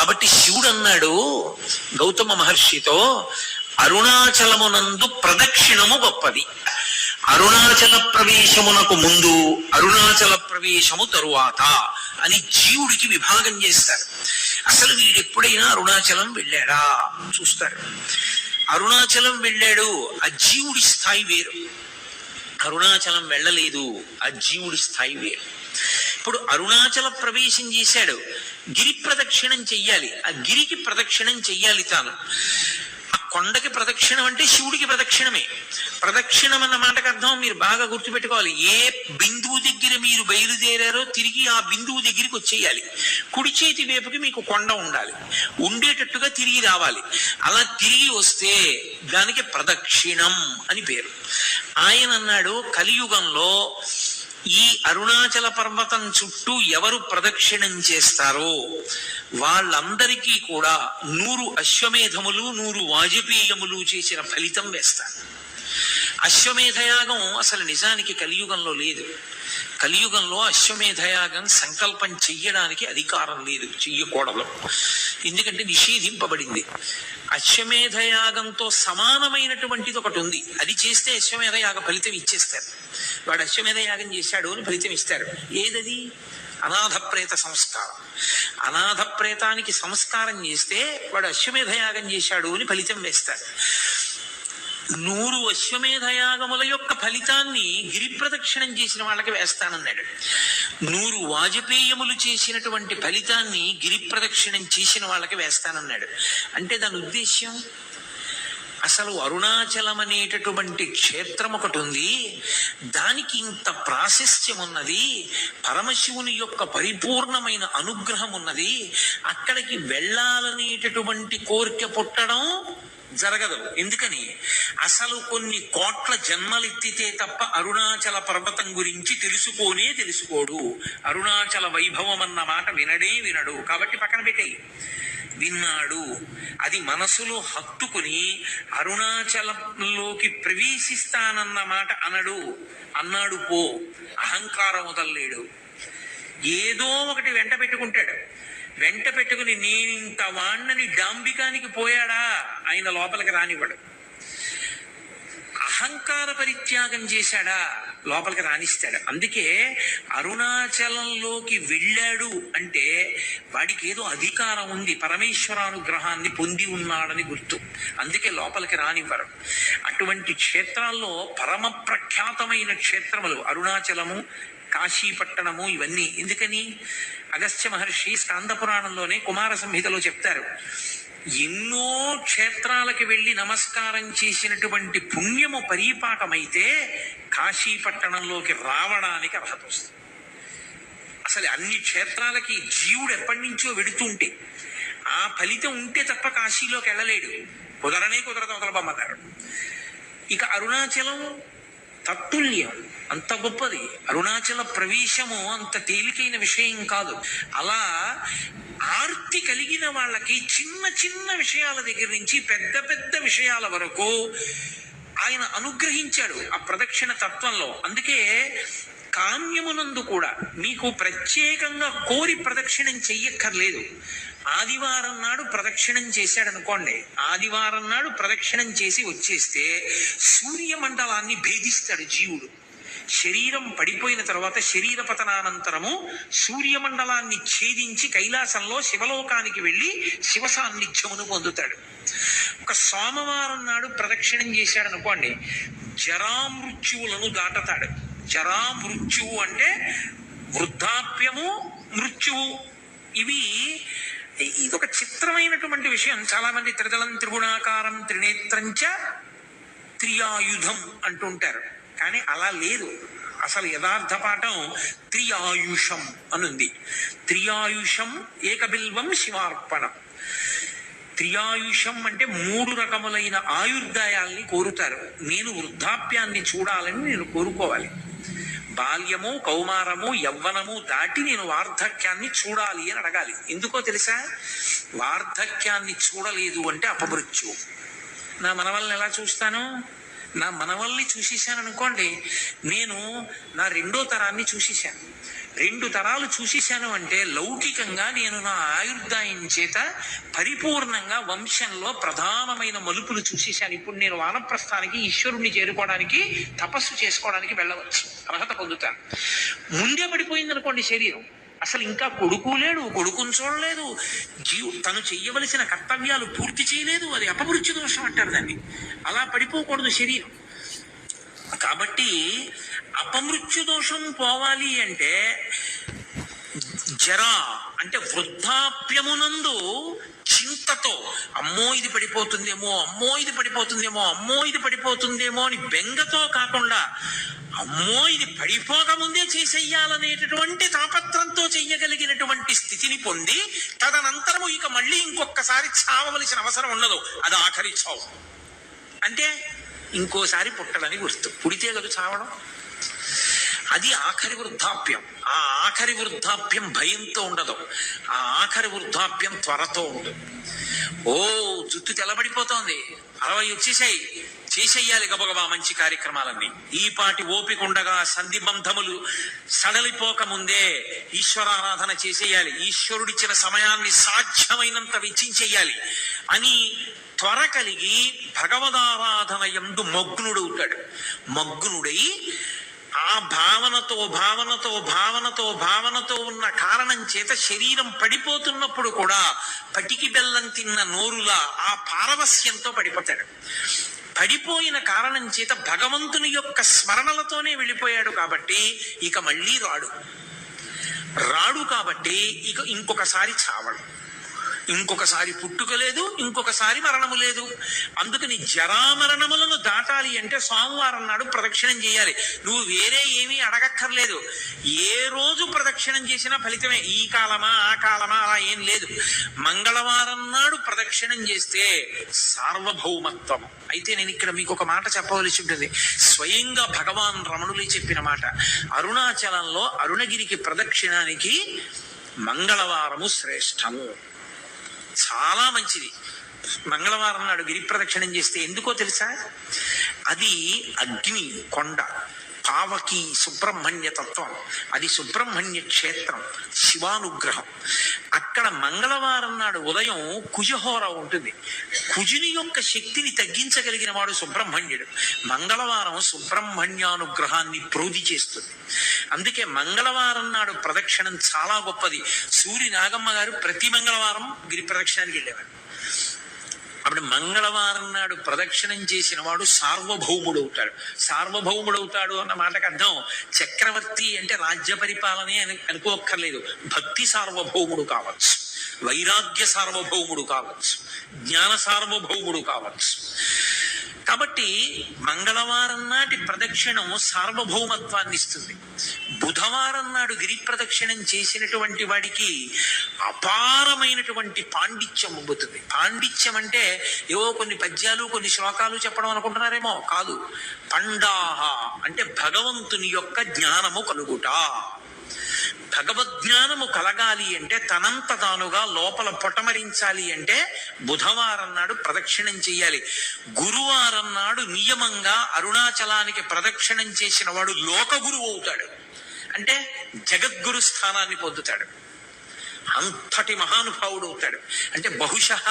కాబట్టి శివుడు అన్నాడు గౌతమ మహర్షితో, అరుణాచలమునందు ప్రదక్షిణము గొప్పది. అరుణాచల ప్రవేశమునకు ముందు, అరుణాచల ప్రవేశము తరువాత అని జీవుడికి విభాగం చేస్తారు. అసలు వీడు ఎప్పుడైనా అరుణాచలం వెళ్ళాడా చూస్తారు. అరుణాచలం వెళ్ళాడు, ఆ జీవుడి స్థాయి వేరు. అరుణాచలం వెళ్ళలేదు, ఆ జీవుడి స్థాయి వేరు. ఇప్పుడు అరుణాచల ప్రవేశం చేశాడు, గిరి ప్రదక్షిణం చెయ్యాలి. ఆ గిరికి ప్రదక్షిణం చెయ్యాలి తాను. ఆ కొండకి ప్రదక్షిణం అంటే శివుడికి ప్రదక్షిణమే. ప్రదక్షిణం అన్న మాటకు అర్థం మీరు బాగా గుర్తుపెట్టుకోవాలి. ఏ బిందువు దగ్గర మీరు బయలుదేరారో తిరిగి ఆ బిందువు దగ్గరికి వచ్చేయాలి. కుడి చేతి వైపుకి మీకు కొండ ఉండాలి, ఉండేటట్టుగా తిరిగి రావాలి. అలా తిరిగి వస్తే దానికి ప్రదక్షిణం అని పేరు. ఆయన అన్నాడు, కలియుగంలో ఈ అరుణాచల పర్వతం చుట్టూ ఎవరు ప్రదక్షిణం చేస్తారో వాళ్ళందరికీ కూడా 100 అశ్వమేధములు 100 వాజపేయములు చేసిన ఫలితం వేస్తారు. అశ్వమేధయాగం అసలు నిజానికి కలియుగంలో లేదు. కలియుగంలో అశ్వమేధయాగం సంకల్పం చెయ్యడానికి అధికారం లేదు, చెయ్యకూడదు. ఎందుకంటే నిషేధింపబడింది. అశ్వమేధయాగంతో సమానమైనటువంటిది ఒకటి ఉంది, అది చేస్తే అశ్వమేధయాగ ఫలితం ఇచ్చేస్తారు. వాడు అశ్వమేధయాగం చేశాడు అని ఫలితం ఇస్తారు. ఏదది? అనాథ ప్రేత సంస్కారం. అనాథ ప్రేతానికి సంస్కారం చేస్తే వాడు అశ్వమేధయాగం చేశాడు అని ఫలితం వేస్తారు. 100 అశ్వమేధయాగముల యొక్క ఫలితాన్ని గిరి ప్రదక్షిణం చేసిన వాళ్ళకి వేస్తానన్నాడు. 100 వాజపేయములు చేసినటువంటి ఫలితాన్ని గిరి ప్రదక్షిణం చేసిన వాళ్ళకి వేస్తానన్నాడు. అంటే దాని ఉద్దేశ్యం, అసలు అరుణాచలం అనేటటువంటి క్షేత్రం ఒకటి ఉంది, దానికి ఇంత ప్రాశస్త్యం ఉన్నది, పరమశివుని యొక్క పరిపూర్ణమైన అనుగ్రహం ఉన్నది. అక్కడికి వెళ్ళాలనేటటువంటి కోరిక పుట్టడం జరగదు. ఎందుకని? అసలు కొన్ని కోట్ల జన్మలెత్తితే తప్ప అరుణాచల పర్వతం గురించి తెలుసుకోడు. అరుణాచల వైభవం అన్న మాట వినడు. కాబట్టి పక్కన పెట్టేయి. విన్నాడు, అది మనసులో హత్తుకుని అరుణాచలంలోకి ప్రవేశిస్తానన్న మాట అన్నాడు పో. అహంకారం వదల్లేడు. ఏదో ఒకటి వెంట పెట్టుకుంటాడు. వెంట పెట్టుకుని నేనింత వాణ్ణని డాంబికానికి పోయాడా ఆయన లోపలికి రానివ్వడు. అహంకార పరిత్యాగం చేశాడా లోపలికి రానిస్తాడు. అందుకే అరుణాచలంలోకి వెళ్ళాడు అంటే వాడికి ఏదో అధికారం ఉంది, పరమేశ్వరానుగ్రహాన్ని పొంది ఉన్నాడని గుర్తు. అందుకే లోపలికి రానివ్వరు. అటువంటి క్షేత్రాల్లో పరమ ప్రఖ్యాతమైన క్షేత్రములు అరుణాచలము, కాశీపట్టణము, ఇవన్నీ. ఎందుకని? అగస్త్య మహర్షి స్కాంద పురాణంలోనే కుమార సంహితలో చెప్తారు, ఎన్నో క్షేత్రాలకు వెళ్ళి నమస్కారం చేసినటువంటి పుణ్యము పరీపాకమైతే కాశీపట్టణంలోకి రావడానికి అర్హత వస్తుంది. అసలు అన్ని క్షేత్రాలకి జీవుడు ఎప్పటి నుంచో వెడుతుంటే ఆ ఫలితం ఉంటే తప్ప కాశీలోకి వెళ్ళలేడు. కుదరదు, వదలబమ్మన్నారు. ఇక అరుణాచలం తత్తుల్యం, అంత గొప్పది. అరుణాచల ప్రవేశము అంత తేలికైన విషయం కాదు. అలా ఆర్తి కలిగిన వాళ్ళకి చిన్న చిన్న విషయాల దగ్గర నుంచి పెద్ద పెద్ద విషయాల వరకు ఆయన అనుగ్రహించాడు ఆ ప్రదక్షిణ తత్వంలో. అందుకే కామ్యమునందు కూడా మీకు ప్రత్యేకంగా కోరి ప్రదక్షిణం చెయ్యక్కర్లేదు. ఆదివారం నాడు ప్రదక్షిణం చేశాడనుకోండి, ఆదివారం నాడు ప్రదక్షిణం చేసి వచ్చేస్తే సూర్యమండలాన్ని భేదిస్తాడు జీవుడు. శరీరం పడిపోయిన తర్వాత శరీర పతనానంతరము సూర్యమండలాన్ని ఛేదించి కైలాసంలో శివలోకానికి వెళ్ళి శివ సాన్నిధ్యమును పొందుతాడు. ఒక సోమవారం నాడు ప్రదక్షిణం చేశాడనుకోండి, జరామృత్యువులను దాటతాడు. జరామృత్యువు అంటే వృద్ధాప్యము, మృత్యువు. ఇదొక చిత్రమైనటువంటి విషయం. చాలా మంది త్రిదళం త్రిగుణాకారం త్రినేత్రంచ త్రియాయుధం అంటుంటారు, కానీ అలా లేదు. అసలు యథార్థ పాఠం త్రియాయుషం అనుంది. త్రియాయుషం ఏకబిల్వం శివార్పణం. త్రియాయుషం అంటే 3 రకములైన ఆయుర్దాయాల్ని కోరుతారు. నేను వృద్ధాప్యాన్ని చూడాలని నేను కోరుకోవాలి. బాల్యము, కౌమారము, యవ్వనము దాటి నేను వార్ధక్యాన్ని చూడాలి అని అడగాలి. ఎందుకో తెలుసా? వార్ధక్యాన్ని చూడలేదు అంటే అపమృత్యువు. నా మనవల్ని ఎలా చూస్తాను? నా మనవల్ని చూసేశాను అనుకోండి, నేను నా 2వ తరాన్ని చూసేశాను. 2 తరాలు చూసేశాను అంటే లౌకికంగా నేను నా ఆయుర్దాయం చేత పరిపూర్ణంగా వంశంలో ప్రధానమైన మలుపులు చూసేశాను. ఇప్పుడు నేను వానప్రస్థానికి ఈశ్వరుణ్ణి చేరుకోవడానికి తపస్సు చేసుకోవడానికి వెళ్ళవచ్చు, అర్హత పొందుతాను. ముందే పడిపోయింది అనుకోండి శరీరం, అసలు ఇంకా కొడుకు లేడు, కొడుకుని చూడలేదు, తను చెయ్యవలసిన కర్తవ్యాలు పూర్తి చేయలేదు, అది అపమృత్యు దోషం అంటారు దాన్ని. అలా పడిపోకూడదు శరీరం. కాబట్టి అపమృత్యు దోషం పోవాలి అంటే జరా అంటే వృద్ధాప్యమునందు చింతతో అమ్మో ఇది పడిపోతుందేమో, అమ్మో ఇది పడిపోతుందేమో, అమ్మో ఇది పడిపోతుందేమో అని బెంగతో కాకుండా అమ్మో ఇది పడిపోకముందే చేసేయాలనేటటువంటి తాపత్రంతో చెయ్యగలిగినటువంటి స్థితిని పొంది తదనంతరము ఇక మళ్ళీ ఇంకొకసారి చావవలసిన అవసరం ఉండదు. అది ఆఖరి చావు. అంటే ఇంకోసారి పుట్టడని గుర్తు. పుడితే కదా చావడం. అది ఆఖరి వృద్ధాప్యం. ఆ ఆఖరి వృద్ధాప్యం భయంతో ఉండదు, ఆ ఆఖరి వృద్ధాప్యం త్వరతో ఉండదు. ఓ జుట్టు తెల్లబడిపోతోంది, 60 వచ్చేసాయి, చేసేయాలి గబగబా మంచి కార్యక్రమాలన్నీ. ఈ పాటి ఓపిక ఉండగా సంధిబంధములు సడలిపోక ముందే ఈశ్వరారాధన చేసేయాలి, ఈశ్వరుడిచ్చిన సమయాన్ని సాధ్యమైనంత వెచ్చించేయాలి అని త్వర కలిగి భగవదారాధన యందు మగ్నుడవుతాడు. మగ్నుడై ఆ భావనతో భావనతో భావనతో భావనతో ఉన్న కారణం చేత శరీరం పడిపోతున్నప్పుడు కూడా పటికి బెల్లం తిన్న నోరులా ఆ పారవస్యంతో పడిపోతాడు. పడిపోయిన కారణం చేత భగవంతుని యొక్క స్మరణలతోనే వెళ్ళిపోయాడు కాబట్టి ఇక మళ్ళీ రాడు కాబట్టి ఇక ఇంకొకసారి చావడు, ఇంకొకసారి పుట్టుక లేదు, ఇంకొకసారి మరణము లేదు. అందుకని జరామరణములను దాటాలి అంటే సోమవారం నాడు ప్రదక్షిణం చేయాలి. నువ్వు వేరే ఏమీ అడగక్కర్లేదు. ఏ రోజు ప్రదక్షిణం చేసినా ఫలితమే. ఈ కాలమా ఆ కాలమా అలా ఏం లేదు. మంగళవారం నాడు ప్రదక్షిణం చేస్తే సార్వభౌమత్వం. అయితే నేను ఇక్కడ మీకు ఒక మాట చెప్పవలసి ఉంటుంది. స్వయంగా భగవాన్ రమణులు చెప్పిన మాట. అరుణాచలంలో అరుణగిరికి ప్రదక్షిణానికి మంగళవారము శ్రేష్టము, చాలా మంచిది. మంగళవారం నాడు గిరి ప్రదక్షిణం చేస్తే ఎందుకో తెలుసా? అది అగ్ని కొండ, పావకి సుబ్రహ్మణ్య తత్వం, అది సుబ్రహ్మణ్య క్షేత్రం, శివానుగ్రహం. అక్కడ మంగళవారం నాడు ఉదయం కుజహోర ఉంటుంది. కుజుని యొక్క శక్తిని తగ్గించగలిగిన వాడు సుబ్రహ్మణ్యుడు. మంగళవారం సుబ్రహ్మణ్యానుగ్రహాన్ని ప్రోధి చేస్తుంది. అందుకే మంగళవారం నాడు ప్రదక్షిణం చాలా గొప్పది. సూరి నాగమ్మ గారు ప్రతి మంగళవారం గిరి ప్రదక్షిణానికి వెళ్ళేవారు. అప్పుడు మంగళవారం నాడు ప్రదక్షిణం చేసిన వాడు సార్వభౌముడవుతాడు. సార్వభౌముడవుతాడు అన్న మాటకు అర్థం చక్రవర్తి అంటే రాజ్య పరిపాలనే అని అనుకోక్కర్లేదు. భక్తి సార్వభౌముడు కావచ్చు, వైరాగ్య సార్వభౌముడు కావచ్చు, జ్ఞాన సార్వభౌముడు కావచ్చు. కాబట్టి మంగళవారం నాటి ప్రదక్షిణం సార్వభౌమత్వాన్ని ఇస్తుంది. బుధవారం నాడు గిరి ప్రదక్షిణం చేసినటువంటి వాడికి అపారమైనటువంటి పాండిత్యం ఉబ్బుతుంది. పాండిత్యం అంటే ఏవో కొన్ని పద్యాలు కొన్ని శ్లోకాలు చెప్పడం అనుకుంటున్నారేమో, కాదు. పండాహ అంటే భగవంతుని యొక్క జ్ఞానము కలుగుట. భగవద్జ్ఞానము కలగాలి అంటే తనంత తానుగా లోపల పొటమరించాలి అంటే బుధవారం నాడు ప్రదక్షిణం చెయ్యాలి. గురువారం నాడు నియమంగా అరుణాచలానికి ప్రదక్షిణం చేసిన వాడు లోక గురువు అవుతాడు, అంటే జగద్గురు స్థానాన్ని పొందుతాడు, అంతటి మహానుభావుడు అవుతాడు. అంటే బహుశః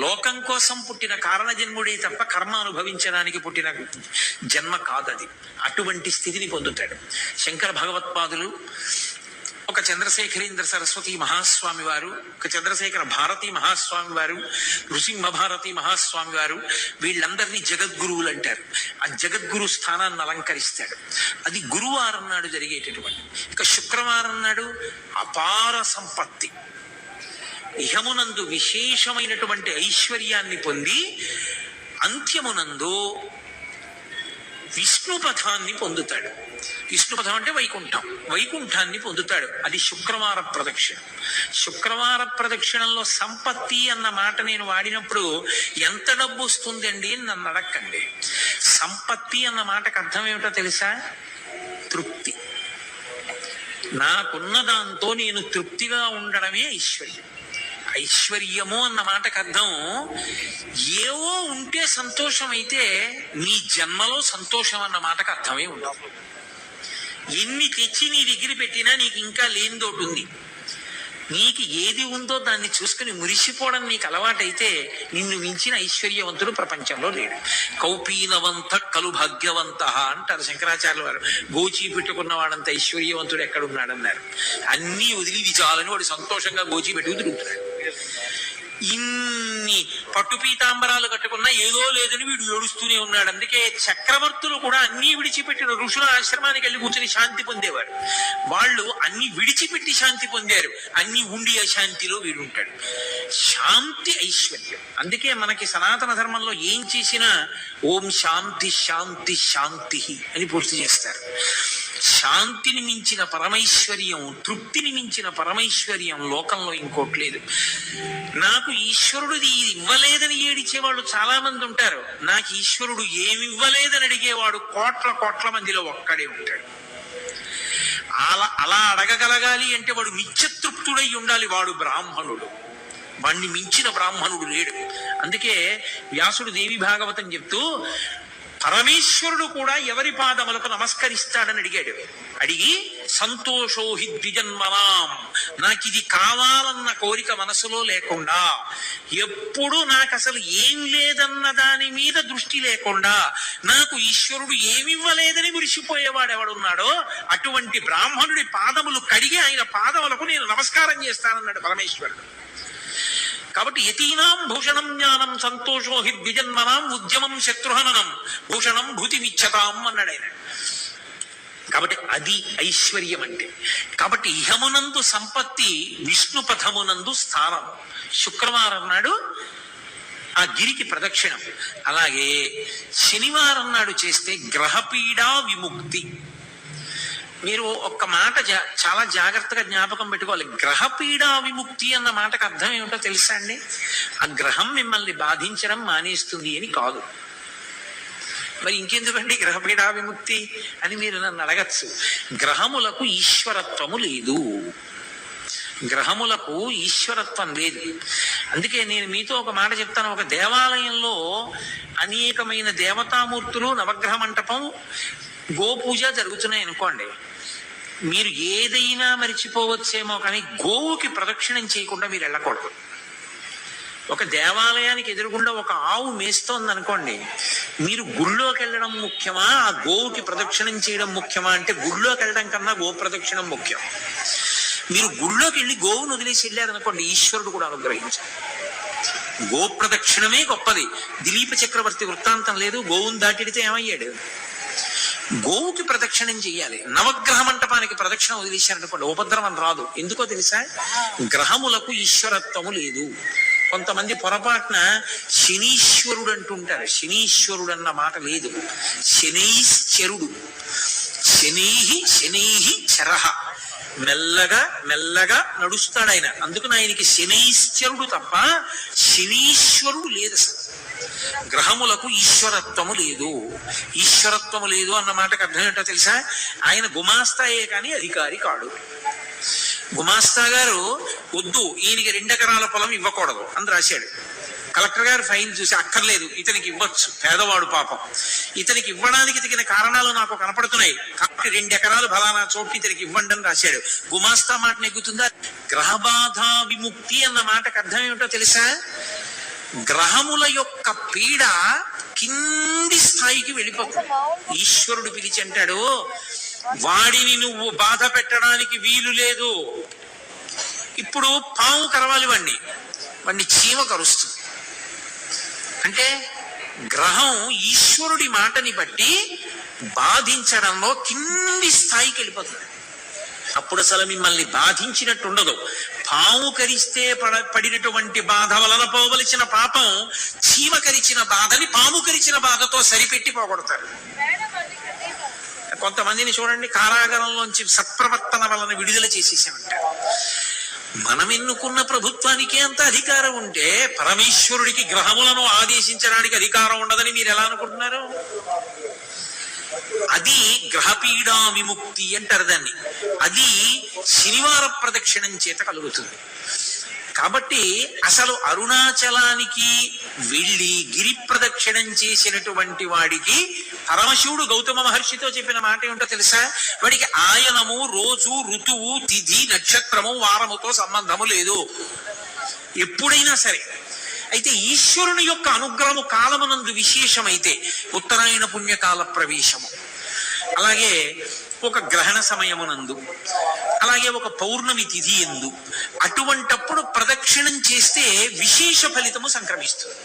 లోకం కోసం పుట్టిన కారణజన్ముడే తప్ప కర్మ అనుభవించడానికి పుట్టిన జన్మ కాదది. అటువంటి స్థితిని పొందుతాడు. శంకర భగవత్పాదులు, ఒక చంద్రశేఖరేంద్ర సరస్వతి మహాస్వామి వారు, ఒక చంద్రశేఖర భారతీ మహాస్వామి వారు, నృసింహ భారతీ మహాస్వామి వారు, వీళ్ళందరినీ జగద్గురువులు అంటారు. ఆ జగద్గురు స్థానాన్ని అలంకరిస్తాడు. అది గురువారం నాడు జరిగేటటువంటి. ఇక శుక్రవారం నాడు అపార సంపత్తి, ఇహమునందు విశేషమైనటువంటి ఐశ్వర్యాన్ని పొంది అంత్యమునందు విష్ణుపథాన్ని పొందుతాడు. విష్ణుపథం అంటే వైకుంఠం, వైకుంఠాన్ని పొందుతాడు. అది శుక్రవార ప్రదక్షిణ. శుక్రవార ప్రదక్షిణంలో సంపత్తి అన్న మాట నేను వాడినప్పుడు ఎంత డబ్బు వస్తుందండి అని నన్ను అడక్కండి. సంపత్తి అన్న మాటకు అర్థం ఏమిటో తెలుసా? తృప్తి. నాకున్న దాంతో నేను తృప్తిగా ఉండడమే ఐశ్వర్యం. ఐశ్వర్యము అన్న మాటకు అర్థం ఏవో ఉంటే సంతోషం అయితే నీ జన్మలో సంతోషం అన్న మాటకు అర్థమే ఉండదు. ఎన్ని తెచ్చి నీ దగ్గర పెట్టినా నీకు ఇంకా లేనిదోటి ఉంది. నీకు ఏది ఉందో దాన్ని చూసుకుని మురిసిపోవడం నీకు అలవాటైతే నిన్ను మించిన ఐశ్వర్యవంతుడు ప్రపంచంలో లేడు. కౌపీనవంత కలు భాగ్యవంత అంటారు శంకరాచార్యుల వారు. గోచి పెట్టుకున్న వాడంత ఐశ్వర్యవంతుడు ఎక్కడున్నాడన్నారు. అన్నీ వదిలి ఇది చాలని వాడు సంతోషంగా గోచి పెట్టుకు తిరుగుతున్నాడు. ఇన్ని పట్టు పీతాంబరాలు కట్టుకున్నా ఏదో లేదని వీడు ఏడుస్తూనే ఉన్నాడు. అందుకే చక్రవర్తులు కూడా అన్ని విడిచిపెట్టిన ఋషుల ఆశ్రమానికి వెళ్ళి కూర్చుని శాంతి పొందేవారు. వాళ్ళు అన్ని విడిచిపెట్టి శాంతి పొందారు. అన్ని ఉండి అశాంతిలో వీడు ఉంటాడు. శాంతి ఐశ్వర్యం. అందుకే మనకి సనాతన ధర్మంలో ఏం చేసినా ఓం శాంతి శాంతి శాంతి అని పూర్తి చేస్తారు. శాంతిని మించిన పరమైశ్వర్యం, తృప్తిని మించిన పరమైశ్వర్యం లోకంలో ఇంకోటి లేదు. నాకు ఈశ్వరుడు ఇవ్వలేదని ఏడిచేవాళ్ళు చాలా మంది ఉంటారు. నాకు ఈశ్వరుడు ఏమివ్వలేదని అడిగేవాడు కోట్ల కోట్ల మందిలో ఒక్కడే ఉంటాడు. అలా అడగగలగాలి అంటే వాడు నిత్యతృప్తుడై ఉండాలి. వాడు బ్రాహ్మణుడు. వాణ్ణి మించిన బ్రాహ్మణుడు లేడు. అందుకే వ్యాసుడు దేవి భాగవతం చెప్తూ పరమేశ్వరుడు కూడా ఎవరి పాదములకు నమస్కరిస్తాడని అడిగి సంతోషోహి ద్విజన్మనాం, నాకు ఇది కావాలన్న కోరిక మనసులో లేకుండా, ఎప్పుడు నాకు అసలు ఏం లేదన్న దాని మీద దృష్టి లేకుండా, నాకు ఈశ్వరుడు ఏమివ్వలేదని మురిసిపోయేవాడు ఎవడున్నాడో అటువంటి బ్రాహ్మణుడి పాదములు కడిగి ఆయన పాదములకు నేను నమస్కారం చేస్తానన్నాడు పరమేశ్వరుడు. కాబట్టి యతీనాం భూషణం జ్ఞానం సంతోషో హి ద్విజన్మనాం ఉద్యమం శత్రుహననం భూషణం భూతిమిచ్చతాం అన్నాడు ఆయన. కాబట్టి అది ఐశ్వర్యం అంటే. కాబట్టి ఇహమునందు సంపత్తి, విష్ణు పథమునందు స్థానం. శుక్రవారం నాడు ఆ గిరికి ప్రదక్షిణం. అలాగే శనివారం నాడు చేస్తే గ్రహపీడా విముక్తి. మీరు ఒక్క మాట చాలా జాగ్రత్తగా జ్ఞాపకం పెట్టుకోవాలి. గ్రహపీడా విముక్తి అన్న మాటకు అర్థం ఏమిటో తెలుసా అండి? ఆ గ్రహం మిమ్మల్ని బాధించడం మానేస్తుంది అని కాదు. మరి ఇంకెందుకండి గ్రహపీడా విముక్తి అని మీరు నన్ను అడగచ్చు. గ్రహములకు ఈశ్వరత్వము లేదు. గ్రహములకు ఈశ్వరత్వం లేదు. అందుకే నేను మీతో ఒక మాట చెప్తాను. ఒక దేవాలయంలో అనేకమైన దేవతామూర్తులు, నవగ్రహ మంటపం, గోపూజ జరుగుతున్నాయి అనుకోండి. మీరు ఏదైనా మరిచిపోవచ్చేమో కానీ గోవుకి ప్రదక్షిణం చేయకుండా మీరు వెళ్ళకూడదు. ఒక దేవాలయానికి ఎదురుగుండా ఒక ఆవు మేస్తోంది అనుకోండి, మీరు గుళ్ళోకి వెళ్ళడం ముఖ్యమా, ఆ గోవుకి ప్రదక్షిణం చేయడం ముఖ్యమా అంటే గుళ్ళోకి వెళ్ళడం కన్నా గో ప్రదక్షిణం ముఖ్యం. మీరు గుళ్ళోకి వెళ్ళి గోవును వదిలేసి వెళ్ళారనుకోండి, ఈశ్వరుడు కూడా అనుగ్రహించారు. గో ప్రదక్షిణమే గొప్పది. దిలీప చక్రవర్తి వృత్తాంతం లేదు? గోవును దాటిడితే ఏమయ్యాడు? గోవుకి ప్రదక్షిణం చెయ్యాలి. నవగ్రహ మంటపానికి ప్రదక్షిణ వదిలేశారనుకోండి, ఉపద్రవం రాదు. ఎందుకో తెలుసా? గ్రహములకు ఈశ్వరత్వము లేదు. కొంతమంది పొరపాటున శనీశ్వరుడు అంటుంటారు. శనీశ్వరుడు అన్న మాట లేదు. శనైశ్చరుడు. శనైహి చరహ. మెల్లగా మెల్లగా నడుస్తాడు ఆయన. అందుకని ఆయనకి శనైశ్చరుడు తప్ప శనీశ్వరుడు లేదు. అసలు గ్రహములకు ఈశ్వరత్వము లేదు. ఈశ్వరత్వము లేదు అన్న మాటకు అర్థం ఏంటో తెలుసా? ఆయన గుమాస్తాయే కానీ అధికారి కాడు. గుమాస్తా గారు వద్దు, ఈయనకి 2 ఎకరాల పొలం ఇవ్వకూడదు అని రాశాడు. కలెక్టర్ గారు ఫైల్ చూసి అక్కర్లేదు, ఇతనికి ఇవ్వచ్చు, పేదవాడు పాపం, ఇతనికి ఇవ్వడానికి తగిన కారణాలు నాకు కనపడుతున్నాయి, కాబట్టి 2 ఎకరాలు ఫలానా చోటు ఇతనికి ఇవ్వండి అని రాశాడు. గుమాస్తా మాట నెగ్గుతుందా? గ్రహబాధ విముక్తి అన్న మాటకు అర్థం ఏమిటో తెలుసా? గ్రహముల యొక్క పీడ కింది స్థాయికి వెళ్ళిపోతుంది. ఈశ్వరుడు పిలిచి అంటాడు, వాడిని నువ్వు బాధ పెట్టడానికి వీలు లేదు. ఇప్పుడు పాము కరవాలి వాడిని చీమ కరుస్తుంది. అంటే గ్రహం ఈశ్వరుడి మాటని బట్టి బాధించడంలో కింది స్థాయికి వెళ్ళిపోతుంది. అప్పుడు అసలు మిమ్మల్ని బాధించినట్టు ఉండదు. పాము కరిస్తే పడినటువంటి బాధ వలన పోవలసిన పాపం చీమ కరిచిన బాధని పాము కరిచిన బాధతో సరిపెట్టి పోగొడతారు. కొంతమందిని చూడండి, కారాగారంలోంచి సత్ప్రవర్తన వలన విడుదల చేసేసామంటారు. మనం ఎన్నుకున్న ప్రభుత్వానికే అంత అధికారం ఉంటే పరమేశ్వరుడికి గ్రహములను ఆదేశించడానికి అధికారం ఉండదని మీరు ఎలా అనుకుంటున్నారు? అది గ్రహపీడా విముక్తి అంటారు దాన్ని. అది శనివార ప్రదక్షిణం చేత కలుగుతుంది. కాబట్టి అసలు అరుణాచలానికి వెళ్ళి గిరి ప్రదక్షిణం చేసినటువంటి వాడికి పరమశివుడు గౌతమ మహర్షితో చెప్పిన మాట ఏమిటో తెలుసా? వాడికి ఆయనము, రోజు, ఋతువు, తిథి, నక్షత్రము, వారముతో సంబంధము లేదు ఎప్పుడైనా సరే. అయితే ఈశ్వరుని యొక్క అనుగ్రహము కాలమునందు విశేషమైతే ఉత్తరాయణ పుణ్యకాల ప్రవేశము, అలాగే ఒక గ్రహణ సమయమునందు, అలాగే ఒక పౌర్ణమి తిథి ఎందు, అటువంటప్పుడు ప్రదక్షిణం చేస్తే విశేష ఫలితము సంక్రమిస్తుంది.